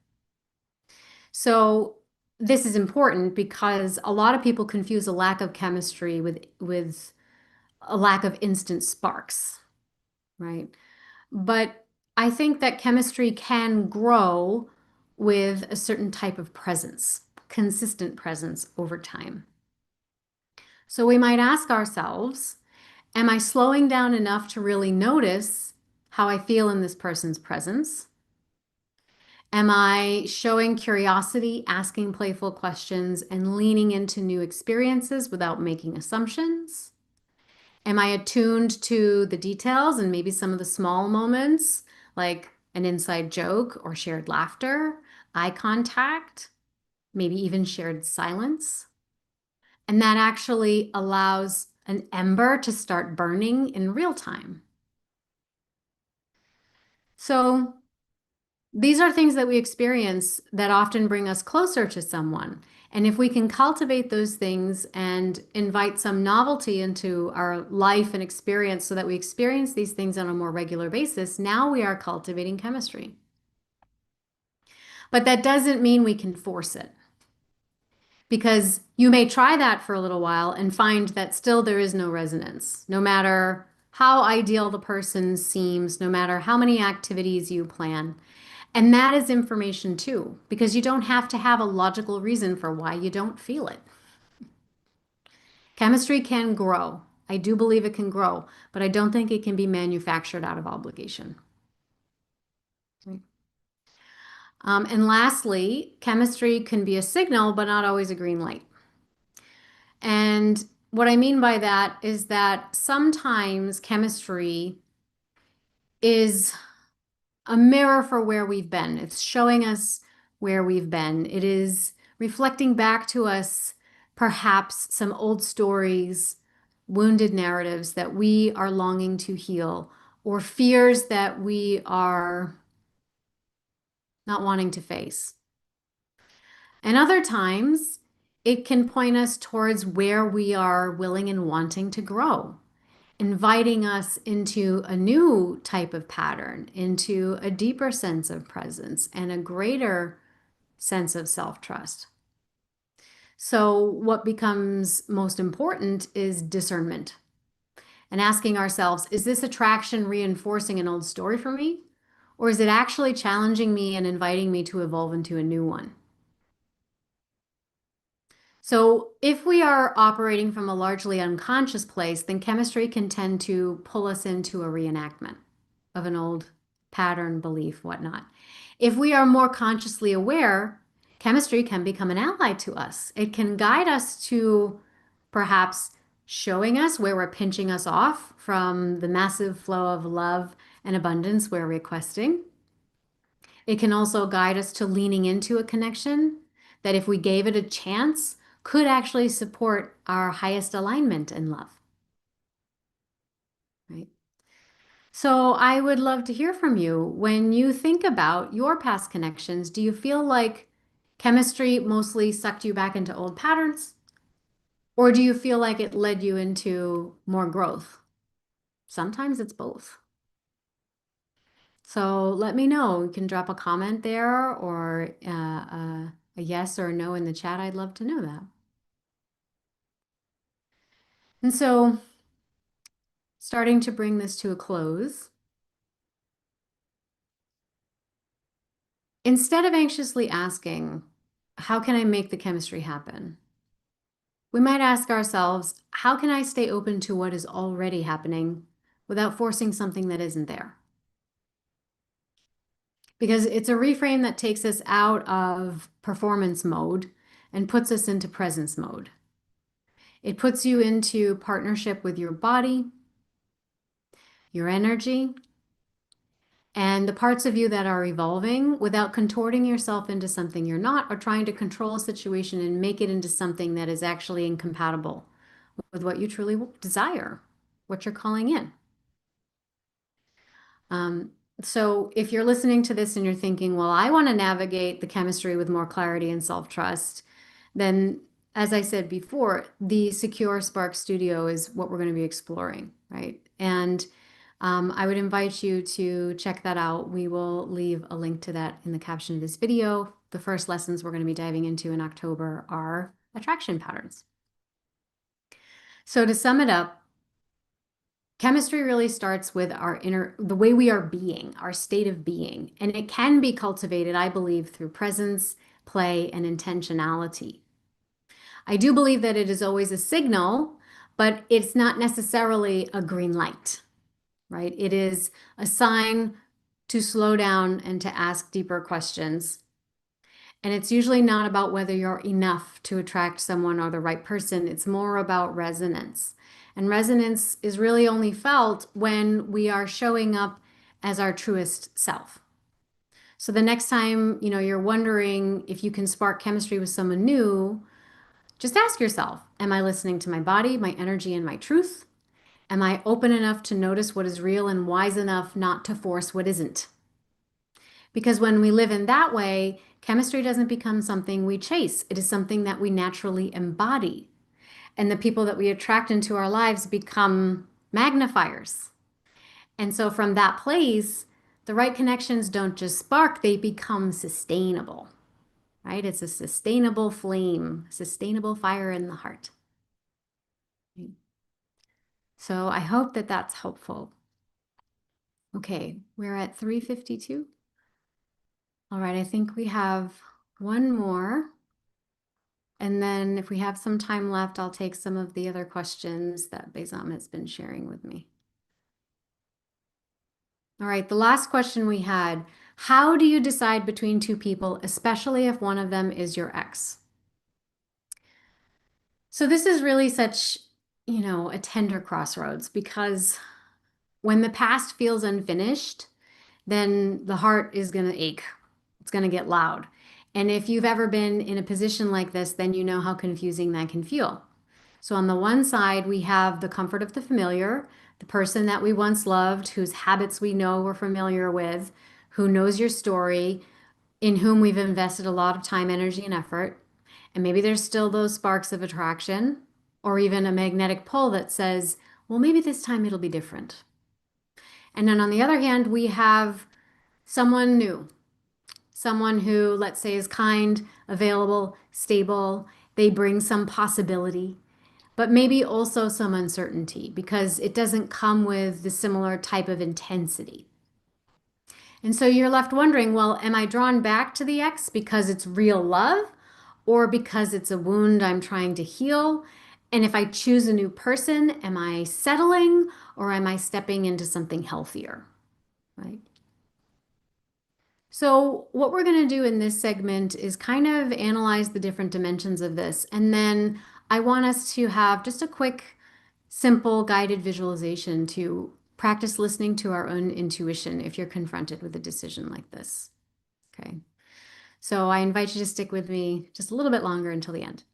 So this is important because a lot of people confuse a lack of chemistry with a lack of instant sparks, right? But I think that chemistry can grow with a certain type of presence, consistent presence over time. So we might ask ourselves, am I slowing down enough to really notice how I feel in this person's presence? Am I showing curiosity, asking playful questions, and leaning into new experiences without making assumptions? Am I attuned to the details and maybe some of the small moments, like an inside joke or shared laughter, eye contact, maybe even shared silence? And that actually allows an ember to start burning in real time. So these are things that we experience that often bring us closer to someone. And if we can cultivate those things and invite some novelty into our life and experience so that we experience these things on a more regular basis, now we are cultivating chemistry. But that doesn't mean we can force it, because you may try that for a little while and find that still there is no resonance, no matter how ideal the person seems, no matter how many activities you plan. And that is information too, because you don't have to have a logical reason for why you don't feel it. Chemistry can grow. I do believe it can grow, but I don't think it can be manufactured out of obligation. And lastly, chemistry can be a signal, but not always a green light. And what I mean by that is that sometimes chemistry is a mirror for where we've been. It's showing us where we've been. It is reflecting back to us perhaps some old stories, wounded narratives that we are longing to heal, or fears that we are not wanting to face. And other times, it can point us towards where we are willing and wanting to grow, inviting us into a new type of pattern, into a deeper sense of presence and a greater sense of self-trust. So, what becomes most important is discernment and asking ourselves, is this attraction reinforcing an old story for me? Or is it actually challenging me and inviting me to evolve into a new one? So, if we are operating from a largely unconscious place, then chemistry can tend to pull us into a reenactment of an old pattern, belief, whatnot. If we are more consciously aware, chemistry can become an ally to us. It can guide us to perhaps showing us where we're pinching us off from the massive flow of love and abundance we're requesting. It can also guide us to leaning into a connection that, if we gave it a chance, could actually support our highest alignment in love, right? So I would love to hear from you. When you think about your past connections, do you feel like chemistry mostly sucked you back into old patterns? Or do you feel like it led you into more growth? Sometimes it's both. So let me know. You can drop a comment there, or a yes or a no in the chat. I'd love to know that. And so, starting to bring this to a close, instead of anxiously asking, how can I make the chemistry happen? We might ask ourselves, how can I stay open to what is already happening without forcing something that isn't there? Because it's a reframe that takes us out of performance mode and puts us into presence mode. It puts you into partnership with your body, your energy, and the parts of you that are evolving without contorting yourself into something you're not, or trying to control a situation and make it into something that is actually incompatible with what you truly desire, what you're calling in. Um, so if you're listening to this and you're thinking, well, I want to navigate the chemistry with more clarity and self-trust, then, as I said before, the Secure Spark Studio is what we're going to be exploring, right? And I would invite you to check that out. We will leave a link to that in the caption of this video. The first lessons we're going to be diving into in October are attraction patterns. So to sum it up, chemistry really starts with the way we are being, our state of being. And it can be cultivated, I believe, through presence, play, and intentionality. I do believe that it is always a signal, but it's not necessarily a green light, right? It is a sign to slow down and to ask deeper questions. And it's usually not about whether you're enough to attract someone or the right person. It's more about resonance. And resonance is really only felt when we are showing up as our truest self. So the next time, you're wondering if you can spark chemistry with someone new, Just ask yourself, am I listening to my body, my energy, and my truth? Am I open enough to notice what is real and wise enough not to force what isn't? Because when we live in that way, chemistry doesn't become something we chase. It is something that we naturally embody. And the people that we attract into our lives become magnifiers. And so from that place, the right connections don't just spark, they become sustainable, right? It's a sustainable flame, sustainable fire in the heart. So I hope that that's helpful. Okay, we're at 3:52. All right, I think we have one more. And then if we have some time left, I'll take some of the other questions that Bezam has been sharing with me. All right, the last question we had, how do you decide between two people, especially if one of them is your ex? So this is really such, a tender crossroads because when the past feels unfinished, then the heart is going to ache. It's going to get loud. And if you've ever been in a position like this, then you know how confusing that can feel. So, on the one side, we have the comfort of the familiar, the person that we once loved, whose habits we know we're familiar with, who knows your story, in whom we've invested a lot of time, energy, and effort. And maybe there's still those sparks of attraction or even a magnetic pull that says, well, maybe this time it'll be different. And then on the other hand, we have someone new, someone who, let's say, is kind, available, stable. They bring some possibility, but maybe also some uncertainty because it doesn't come with the similar type of intensity. And so you're left wondering, well, am I drawn back to the ex because it's real love or because it's a wound I'm trying to heal? And if I choose a new person, am I settling or am I stepping into something healthier? Right? So, what we're going to do in this segment is kind of analyze the different dimensions of this. And then I want us to have just a quick, simple guided visualization to practice listening to our own intuition if you're confronted with a decision like this. Okay. So, I invite you to stick with me just a little bit longer until the end.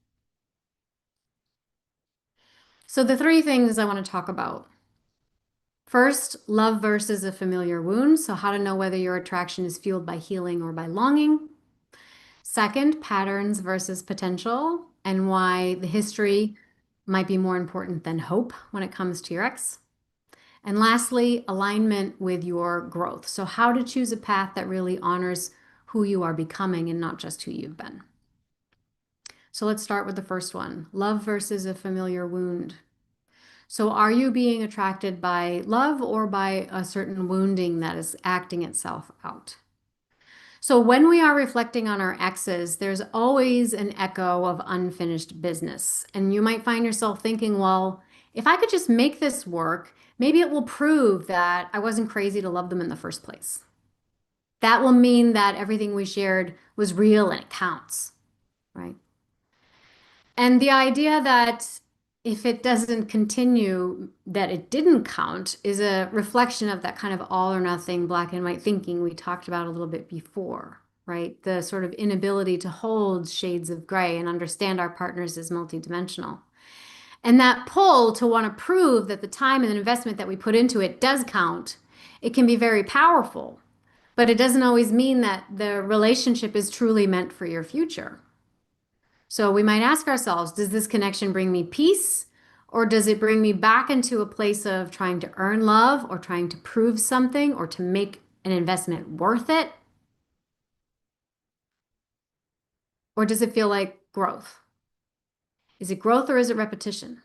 So, the three things I want to talk about. First, love versus a familiar wound. So, how to know whether your attraction is fueled by healing or by longing. Second, patterns versus potential and why the history might be more important than hope when it comes to your ex. And lastly, alignment with your growth. So, how to choose a path that really honors who you are becoming and not just who you've been. So, let's start with the first one, love versus a familiar wound. So, are you being attracted by love or by a certain wounding that is acting itself out? So when we are reflecting on our exes, there's always an echo of unfinished business. And you might find yourself thinking, well, if I could just make this work, maybe it will prove that I wasn't crazy to love them in the first place. That will mean that everything we shared was real and it counts, right? And the idea that if it doesn't continue, that it didn't count is a reflection of that kind of all or nothing black and white thinking we talked about a little bit before, right? The sort of inability to hold shades of gray and understand our partners as multidimensional. And that pull to want to prove that the time and investment that we put into it does count, it can be very powerful, but it doesn't always mean that the relationship is truly meant for your future. So we might ask ourselves, does this connection bring me peace? Or does it bring me back into a place of trying to earn love or trying to prove something or to make an investment worth it? Or does it feel like growth? Is it growth or is it repetition?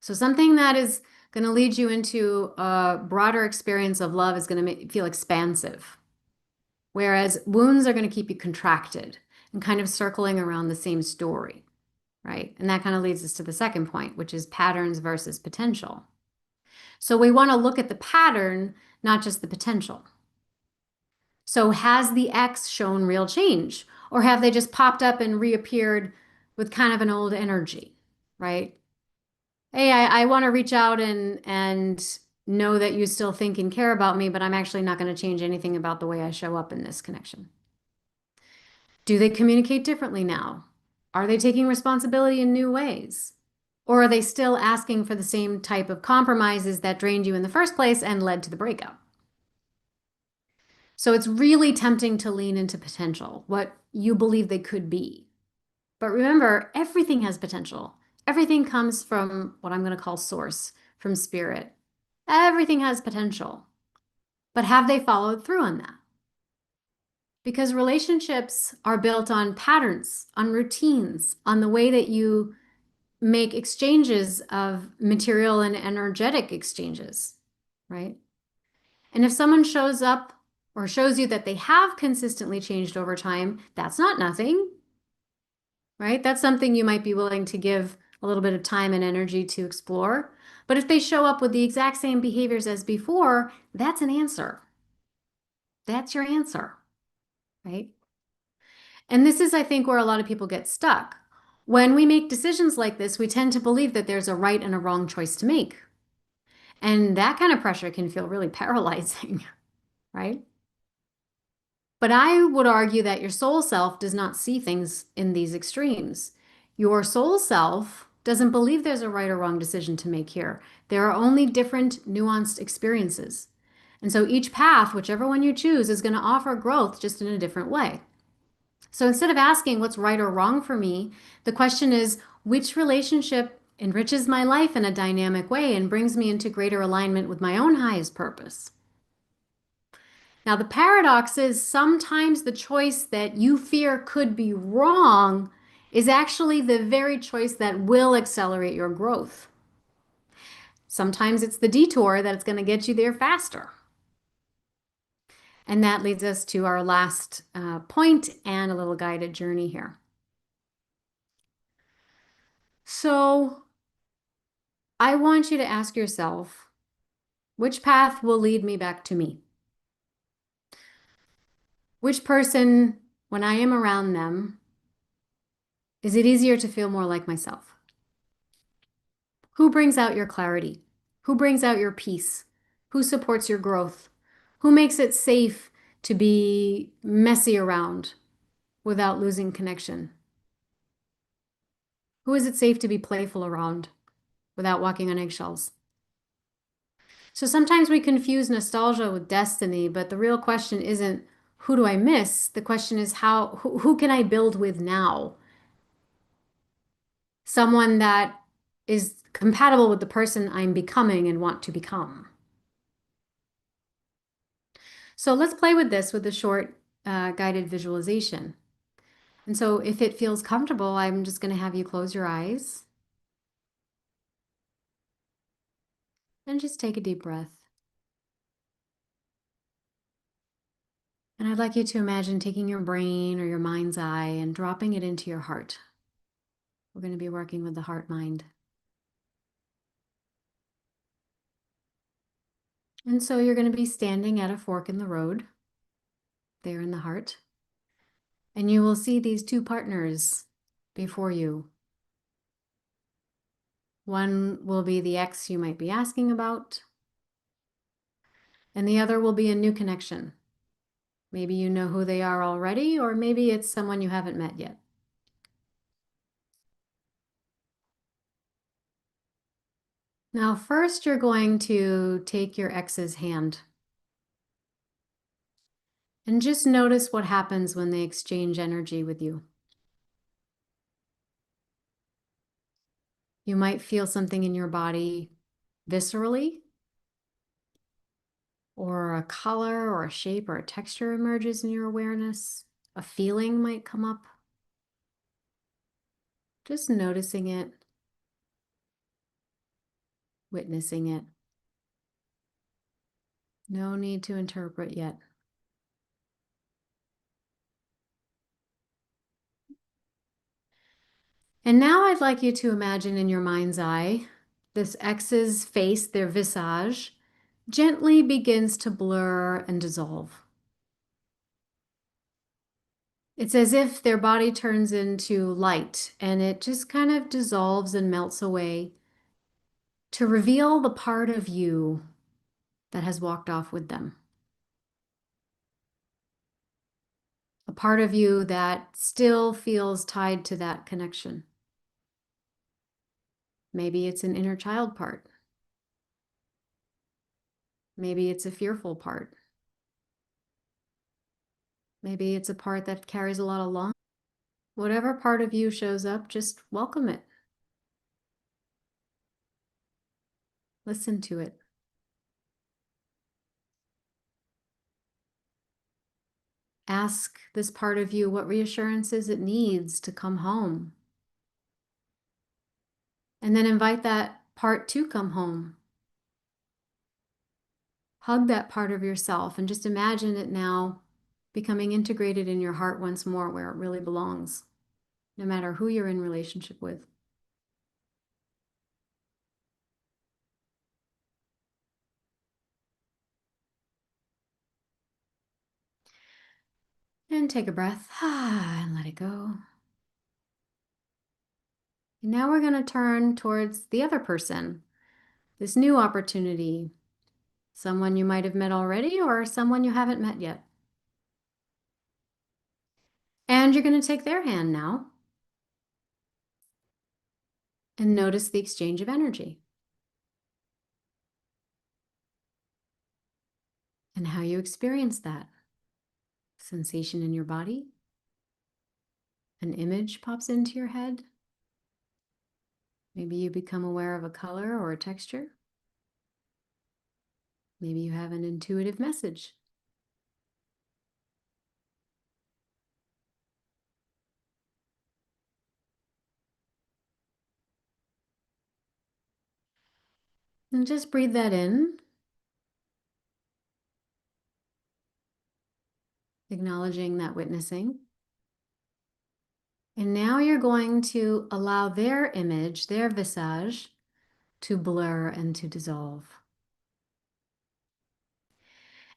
So something that is going to lead you into a broader experience of love is going to feel expansive. Whereas wounds are going to keep you contracted and kind of circling around the same story. Right? And that kind of leads us to the second point, which is patterns versus potential. So we want to look at the pattern, not just the potential. So has the X shown real change? Or have they just popped up and reappeared with kind of an old energy, right? Hey, I want to reach out and know that you still think and care about me, but I'm actually not going to change anything about the way I show up in this connection. Do they communicate differently now? Are they taking responsibility in new ways? Or are they still asking for the same type of compromises that drained you in the first place and led to the breakup? So it's really tempting to lean into potential, what you believe they could be. But remember, everything has potential. Everything comes from what I'm going to call source, from spirit. Everything has potential. But have they followed through on that? Because relationships are built on patterns, on routines, on the way that you make exchanges of material and energetic exchanges, right? And if someone shows up or shows you that they have consistently changed over time, that's not nothing, right? That's something you might be willing to give a little bit of time and energy to explore. But if they show up with the exact same behaviors as before, that's an answer. That's your answer, right? And this is, I think, where a lot of people get stuck. When we make decisions like this, we tend to believe that there's a right and a wrong choice to make. And that kind of pressure can feel really paralyzing, right? But I would argue that your soul self does not see things in these extremes. Your soul self doesn't believe there's a right or wrong decision to make here. There are only different nuanced experiences. And so each path, whichever one you choose, is going to offer growth just in a different way. So instead of asking what's right or wrong for me, the question is which relationship enriches my life in a dynamic way and brings me into greater alignment with my own highest purpose. Now, the paradox is sometimes the choice that you fear could be wrong is actually the very choice that will accelerate your growth. Sometimes it's the detour that's going to get you there faster. And that leads us to our last point and a little guided journey here. So, I want you to ask yourself, which path will lead me back to me? Which person, when I am around them, is it easier to feel more like myself? Who brings out your clarity? Who brings out your peace? Who supports your growth? Who makes it safe to be messy around without losing connection? Who is it safe to be playful around without walking on eggshells? So sometimes we confuse nostalgia with destiny, but the real question isn't who do I miss? The question is who can I build with now? Someone that is compatible with the person I'm becoming and want to become. So let's play with this with a short guided visualization. And so if it feels comfortable, I'm just going to have you close your eyes and just take a deep breath. And I'd like you to imagine taking your brain or your mind's eye and dropping it into your heart. We're going to be working with the heart mind. And so you're going to be standing at a fork in the road, there in the heart. And you will see these two partners before you. One will be the ex you might be asking about, and the other will be a new connection. Maybe you know who they are already, or maybe it's someone you haven't met yet. Now, first, you're going to take your ex's hand and just notice what happens when they exchange energy with you. You might feel something in your body viscerally, or a color or a shape or a texture emerges in your awareness. A feeling might come up. Just noticing it, witnessing it. No need to interpret yet. And now I'd like you to imagine in your mind's eye, this X's face, their visage, gently begins to blur and dissolve. It's as if their body turns into light and it just kind of dissolves and melts away to reveal the part of you that has walked off with them. a part of you that still feels tied to that connection. Maybe it's an inner child part. Maybe it's a fearful part. Maybe it's a part that carries a lot of longing. Whatever part of you shows up, just welcome it. Listen to it. Ask this part of you what reassurances it needs to come home. And then invite that part to come home. Hug that part of yourself and just imagine it now becoming integrated in your heart once more where it really belongs, no matter who you're in relationship with. And take a breath and let it go. And now we're going to turn towards the other person, this new opportunity, someone you might have met already or someone you haven't met yet. And you're going to take their hand now and notice the exchange of energy and how you experience that sensation in your body. An image pops into your head. Maybe you become aware of a color or a texture. Maybe you have an intuitive message. And just breathe that in, acknowledging that witnessing. And now you're going to allow their image, their visage, to blur and to dissolve.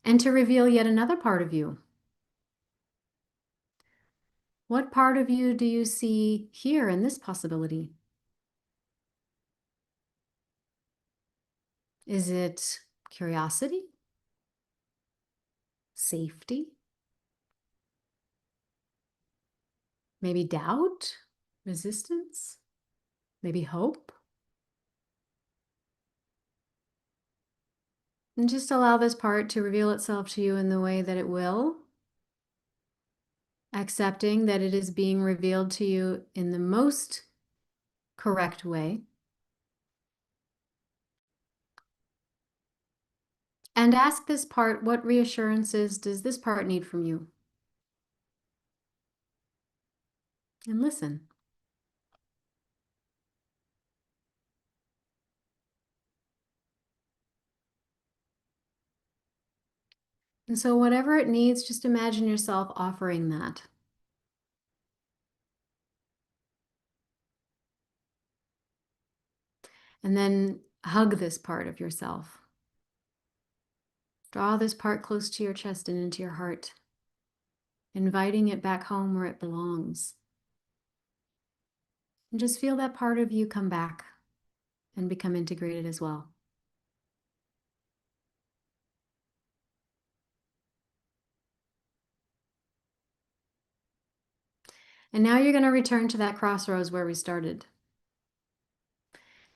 And to reveal yet another part of you. What part of you do you see here in this possibility? Is it curiosity? Safety? Maybe doubt? Resistance? Maybe hope? And just allow this part to reveal itself to you in the way that it will, accepting that it is being revealed to you in the most correct way. And ask this part, what reassurances does this part need from you? And listen. And so whatever it needs, just imagine yourself offering that. And then hug this part of yourself. Draw this part close to your chest and into your heart, inviting it back home where it belongs. And just feel that part of you come back and become integrated as well. And now you're going to return to that crossroads where we started.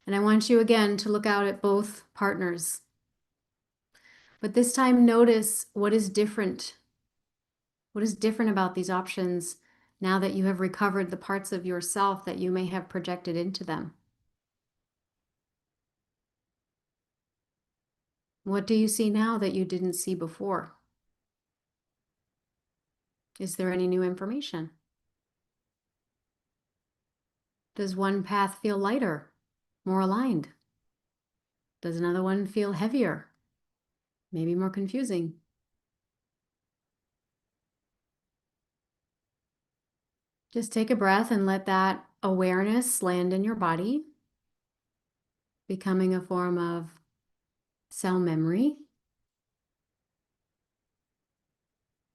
And I want you again to look out at both partners. But this time notice what is different. What is different about these options now that you have recovered the parts of yourself that you may have projected into them? What do you see now that you didn't see before? Is there any new information? Does one path feel lighter, more aligned? Does another one feel heavier, maybe more confusing? Just take a breath and let that awareness land in your body, becoming a form of cell memory.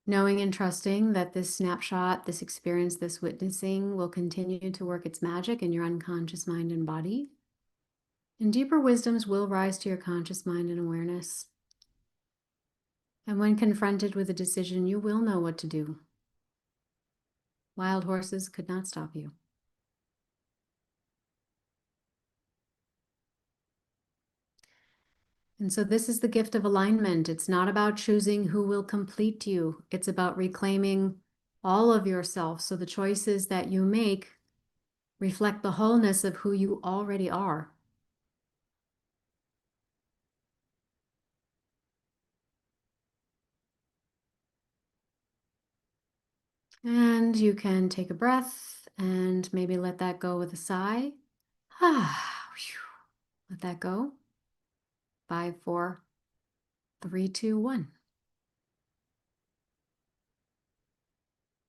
Knowing and trusting that this snapshot, this experience, this witnessing will continue to work its magic in your unconscious mind and body. And deeper wisdoms will rise to your conscious mind and awareness. And when confronted with a decision, you will know what to do. Wild horses could not stop you. And so this is the gift of alignment. It's not about choosing who will complete you. It's about reclaiming all of yourself. So the choices that you make reflect the wholeness of who you already are. And you can take a breath and maybe let that go with a sigh. Let that go. 5, 4, 3, 2, 1.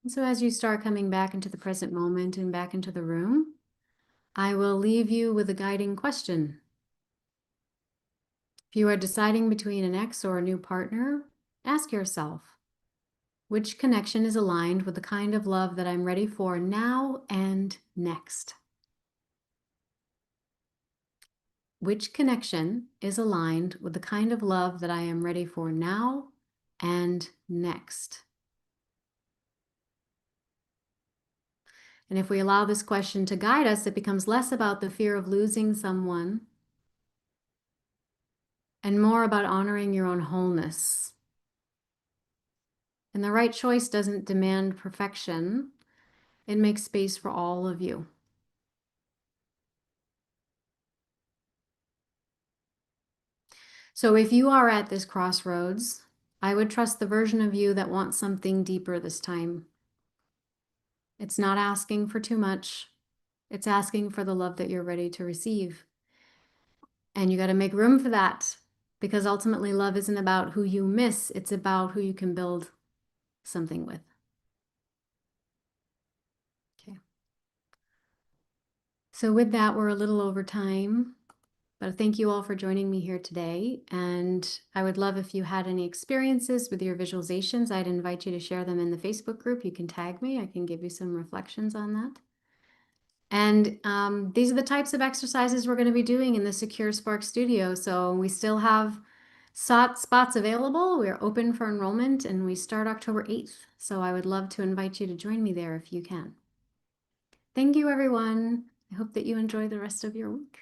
And so as you start coming back into the present moment and back into the room, I will leave you with a guiding question. If you are deciding between an ex or a new partner, ask yourself, which connection is aligned with the kind of love that I'm ready for now and next? Which connection is aligned with the kind of love that I am ready for now and next? And if we allow this question to guide us, it becomes less about the fear of losing someone and more about honoring your own wholeness. And the right choice doesn't demand perfection. It makes space for all of you. So if you are at this crossroads, I would trust the version of you that wants something deeper this time. It's not asking for too much. It's asking for the love that you're ready to receive. And you got to make room for that, because ultimately love isn't about who you miss. It's about who you can build something with. Okay. So with that, we're a little over time. But thank you all for joining me here today. And I would love if you had any experiences with your visualizations, I'd invite you to share them in the Facebook group. You can tag me. I can give you some reflections on that. And these are the types of exercises we're going to be doing in the Secure Spark Studio. So we still have spots available. We're open for enrollment and we start October 8th. So I would love to invite you to join me there if you can. Thank you, everyone. I hope that you enjoy the rest of your week.